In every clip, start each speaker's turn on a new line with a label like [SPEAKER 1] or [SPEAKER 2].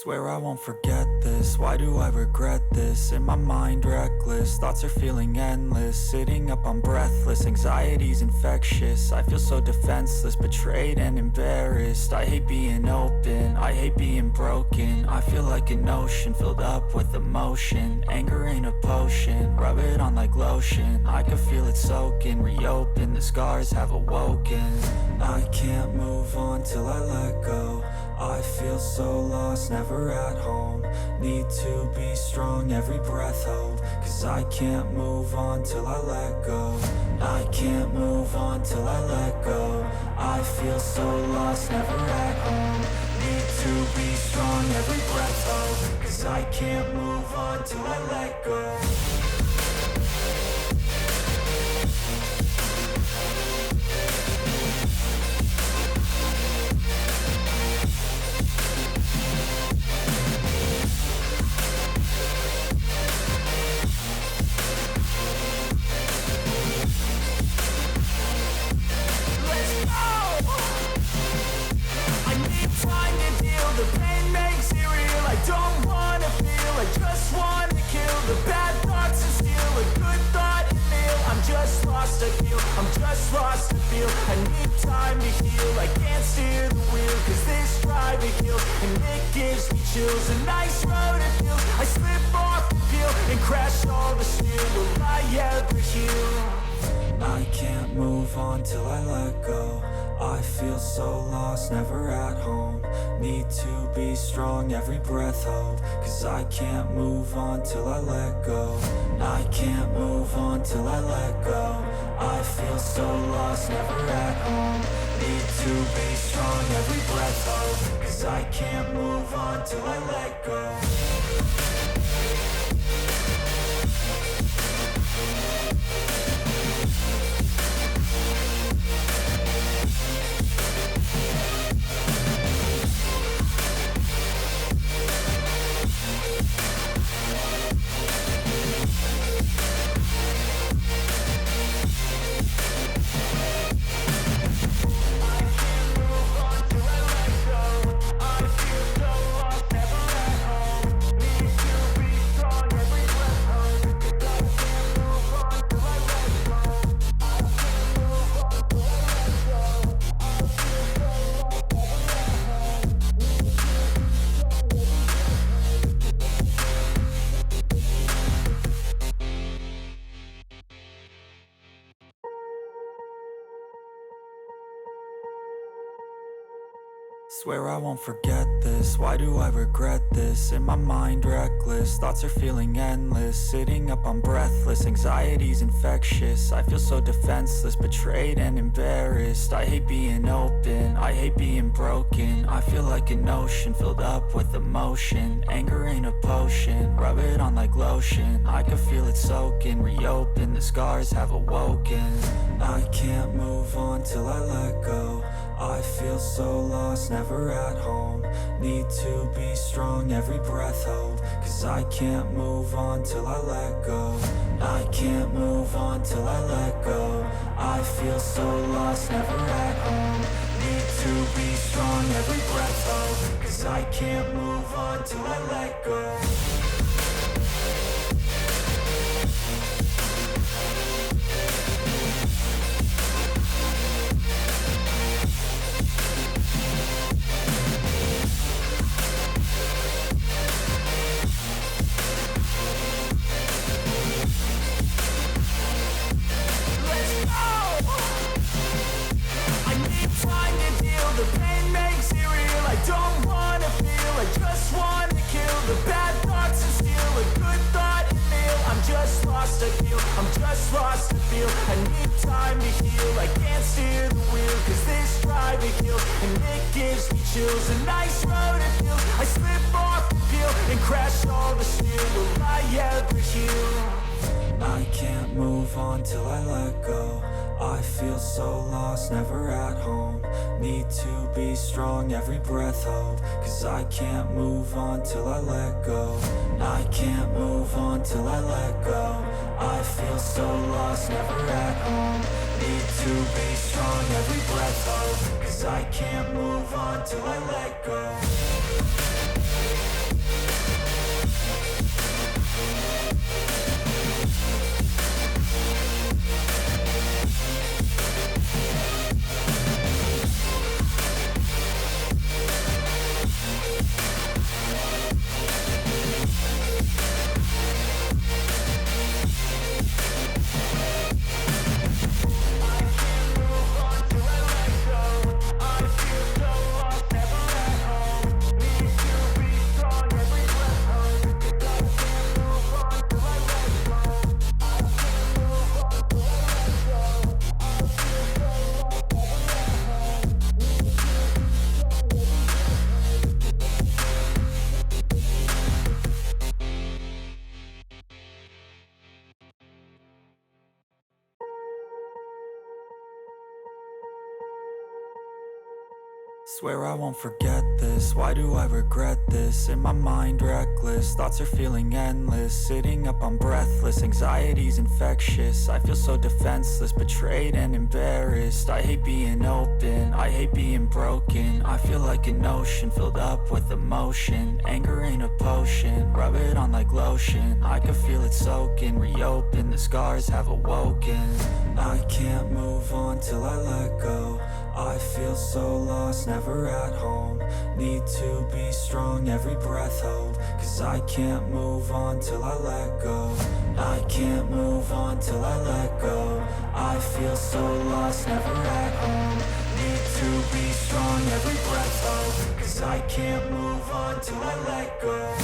[SPEAKER 1] Swear I won't forget this, why do I regret this? In my mind reckless, thoughts are feeling endless. Sitting up, I'm breathless, anxiety's infectious. I feel so defenseless, betrayed and embarrassed. I hate being open, I hate being broken. I feel like an ocean filled up with emotion. Anger ain't a potion, rub it on like lotion. I can feel it soaking, reopen, the scars have awoken. I can't move on till I let go. I feel so lost, never at home. Need to be strong, every breath hold. Cause I can't move on till I let go. I can't move on till I let go. I feel so lost, never at home. Need to be strong, every breath hold. Cause I can't move on till I let go.
[SPEAKER 2] I need time to heal, I can't steer the wheel. Cause this driving hill, and it gives me chills. A nice road it feels, I slip off the peel and crash all the steel. Will I ever heal?
[SPEAKER 1] I can't move on till I let go. I feel so lost, never at home. Need to be strong, every breath hold. Cause I can't move on till I let go. I can't move on till I let go. I feel so lost, never at home. Need to be strong, every breath hold. Cause I can't move on till I let go. Swear I won't forget this, why do I regret this? In my mind reckless, thoughts are feeling endless. Sitting up, I'm breathless, anxiety's infectious. I feel so defenseless, betrayed and embarrassed. I hate being open, I hate being broken. I feel like an ocean filled up with emotion. Anger ain't a potion, rub it on like lotion. I can feel it soaking, reopen, the scars have awoken. I can't move on till I let go. I feel so lost, never at home. Need to be strong, every breath hold. Cause I can't move on till I let go. I can't move on till I let go. I feel so lost, never at home. Need to be strong, every breath hold. Cause I can't move on till I let go. I need time to heal, I can't steer the wheel. Cause this driving hill, and it gives me chills. A nice road it feels, I slip off the peel and crash all the steel. Will I ever heal? I can't move on till I let go. I feel so lost, never at home. Need to be strong, every breath hold. Cause I can't move on till I let go. I can't move on till I let go. I feel so lost, never at home. Need to be strong, every breath hold. Cause I can't move on till I let go. Swear I won't forget this, why do I regret this? In my mind reckless, thoughts are feeling endless. Sitting up, I'm breathless, anxiety's infectious. I feel so defenseless, betrayed and embarrassed. I hate being open, I hate being broken. I feel like an ocean filled up with emotion. Anger ain't a potion, rub it on like lotion. I can feel it soaking, reopen, the scars have awoken. I can't move on till I let go. I feel so lost, never at home. Need to be strong, every breath hold. Cause I can't move on till I let go. I can't move on till I let go. I feel so lost, never at home. Need to be strong, every breath hold. Cause I can't move on till I let go.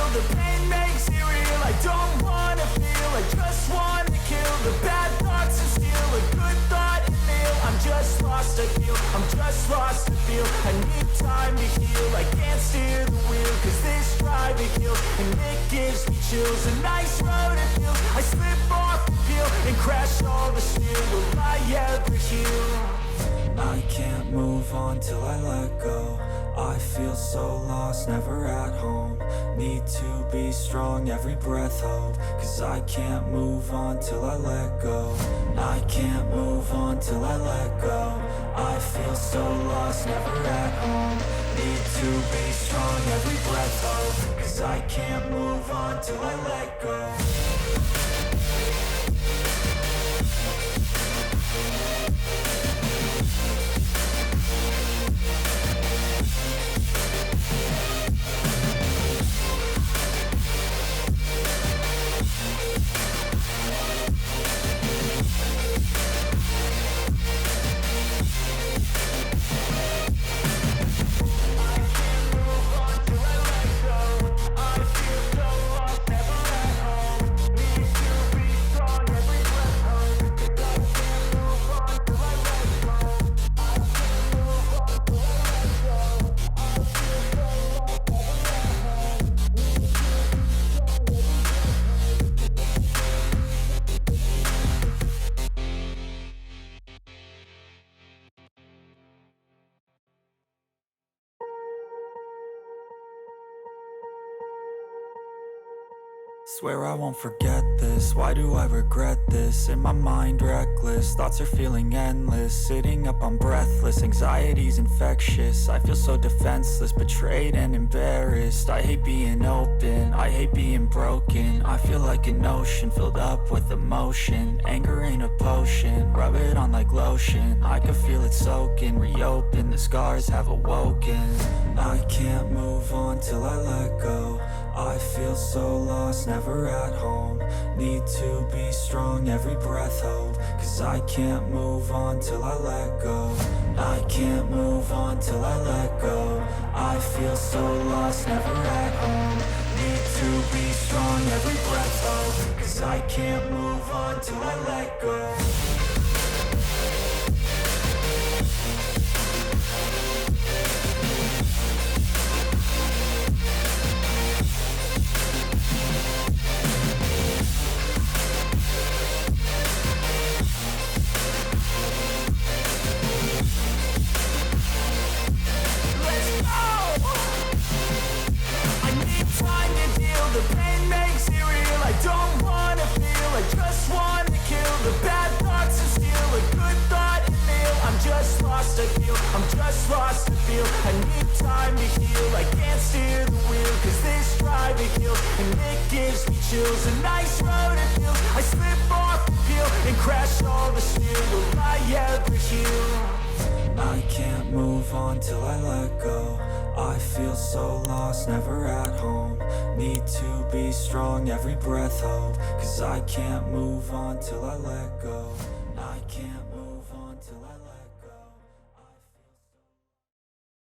[SPEAKER 2] The pain makes it real, I don't wanna feel, I just wanna kill the bad thoughts and steal a good thought and feel. I'm just lost, I feel, I'm just lost to feel. I need time to heal, I can't steer the wheel. Cause this drive it kills, and it gives me chills. A nice road it feels, I slip off the peel and crash all the steel. Will I ever heal?
[SPEAKER 1] I can't move on till I let go. I feel so lost, never at home. Need to be strong, every breath hold. Cause I can't move on till I let go. I can't move on till I let go. I feel so lost, never at home. Need to be strong, every breath hold. Cause I can't move on till I let go. Swear I won't forget this, why do I regret this? In my mind reckless, thoughts are feeling endless. Sitting up, I'm breathless, anxiety's infectious. I feel so defenseless, betrayed and embarrassed. I hate being open, I hate being broken. I feel like an ocean filled up with emotion. Anger ain't a potion, rub it on like lotion. I can feel it soaking, reopen, the scars have awoken. I can't move on till I let go. I feel so lost, never at home. Need to be strong, every breath hold. Cause I can't move on till I let go. I can't move on till I let go. I feel so lost, never at home. Need to be strong, every breath hold. Cause I can't move on till I let go.
[SPEAKER 2] feel. I'm just lost to feel. I need time to heal. I can't steer the wheel, cause this drive it kills, and it gives me chills. A nice road it feels. I slip off the peel and crash all the steel. Will I ever heal?
[SPEAKER 1] I can't move on till I let go. I feel so lost, never at home. Need to be strong, every breath hope. Cause I can't move on till I let go.